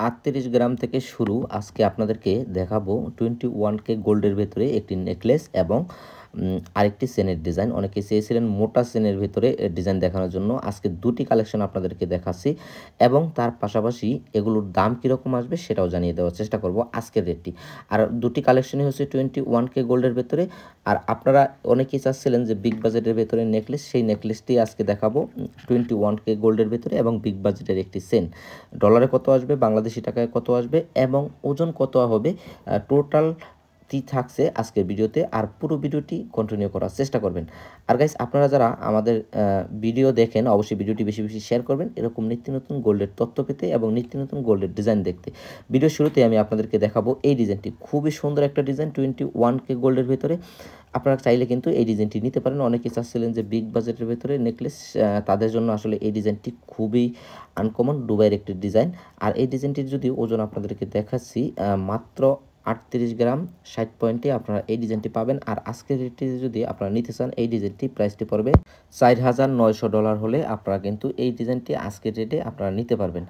38 গ্রাম থেকে শুরু। আজকে আপনাদেরকে দেখাবো 21K গোল্ডের ভেতরে একটি নেকলেস এবং আরেকটি চেনের ডিজাইন। অনেকে চেয়েছিলেন মোটা চেনের ভেতরে ডিজাইন দেখানোর জন্য। আজকে দুটি কালেকশন আপনাদেরকে দেখাচ্ছি এবং তার পাশাপাশি এগুলোর দাম কীরকম আসবে সেটাও জানিয়ে দেওয়ার চেষ্টা করব আজকের রেটটি। আর দুটি কালেকশনই হচ্ছে 21K গোল্ডের ভেতরে। আর আপনারা অনেকেই চাচ্ছিলেন যে বিগ বাজেটের ভেতরে নেকলেস, সেই নেকলেসটি আজকে দেখাবো 21K গোল্ডের ভেতরে এবং বিগ বাজেটের একটি চেন। ডলারে কত আসবে, বাংলাদেশি টাকায় কত আসবে এবং ওজন কত হবে, টোটাল থাকছে আজকের ভিডিওতে। আর পুরো ভিডিওটি কন্টিনিউ করার চেষ্টা করবেন। আর গাইস, আপনারা যারা আমাদের ভিডিও দেখেন অবশ্যই ভিডিওটি বেশি বেশি শেয়ার করবেন এরকম নিত্য নতুন গোল্ডের তথ্য পেতে এবং নিত্য নতুন গোল্ডের ডিজাইন দেখতে। ভিডিও শুরুতে আমি আপনাদেরকে দেখাবো এই ডিজাইনটি। খুবই সুন্দর একটা ডিজাইন 21K গোল্ডের ভেতরে। আপনারা চাইলে কিন্তু এই ডিজাইনটি নিতে পারেন। অনেকে চাচ্ছিলেন যে বিগ বাজেটের ভেতরে নেকলেস, তাদের জন্য আসলে এই ডিজাইনটি খুবই আনকমন, দুবাইয়ের একটি ডিজাইন। আর এই ডিজাইনটির যদি ওজন আপনাদেরকে দেখাচ্ছি, মাত্র 38 গ্রাম 60 পয়েন্টে আপনারা এই ডিজাইনটি পাবেন। আর আজকের রেটটি যদি আপনারা নিতে চান, এই ডিজাইনটি প্রাইসটি পড়বে $4,900 হলে আপনারা কিন্তু এই ডিজাইনটি আজকের রেটে আপনারা নিতে পারবেন।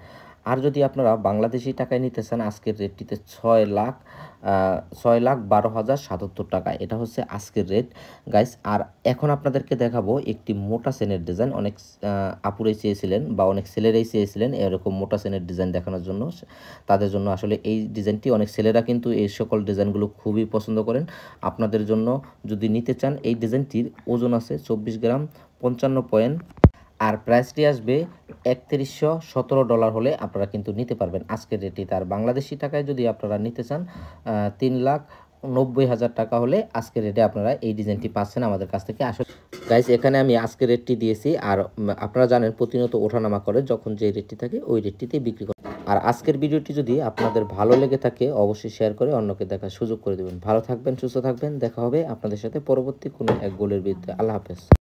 আর যদি আপনারা বাংলাদেশি টাকায় নিতে চান, আজকের রেটটিতে 6,12,077 টাকা। এটা হচ্ছে আজকের রেট গাইস। আর এখন আপনাদেরকে দেখাবো একটি মোটা চেনের ডিজাইন। অনেক আপুরাই চেয়েছিলেন বা অনেক ছেলেরাই চেয়েছিলেন এরকম মোটা চেনের ডিজাইন দেখানোর জন্য। তাদের জন্য আসলে এই ডিজাইনটি, অনেক ছেলেরা কিন্তু এই সকল ডিজাইনগুলো খুবই পছন্দ করেন। আপনাদের জন্য যদি নিতে চান, এই ডিজাইনটির ওজন আছে 24 গ্রাম 55 পয়েন্ট। আর প্রাইসটি আসবে $3117 হলে আপনারা কিন্তু নিতে পারবেন আজকের রেটটি। তার বাংলাদেশি টাকায় যদি আপনারা নিতে চান, 3,90,000 টাকা হলে আজকের রেটে আপনারা এই ডিজাইনটি পাচ্ছেন আমাদের কাছ থেকে। আসলে গাইস, এখানে আমি আজকের রেটটি দিয়েছি। আর আপনারা জানেন প্রতিনিয়ত ওঠানামা করে, যখন যে রেটটি থাকে ওই রেটটিতেই বিক্রি করে। আর আজকের ভিডিওটি যদি আপনাদের ভালো লেগে থাকে অবশ্যই শেয়ার করে অন্যকে দেখার সুযোগ করে দেবেন। ভালো থাকবেন, সুস্থ থাকবেন। দেখা হবে আপনাদের সাথে পরবর্তী কোনো এক গোলের ভিডিওতে। আল্লাহ হাফেজ।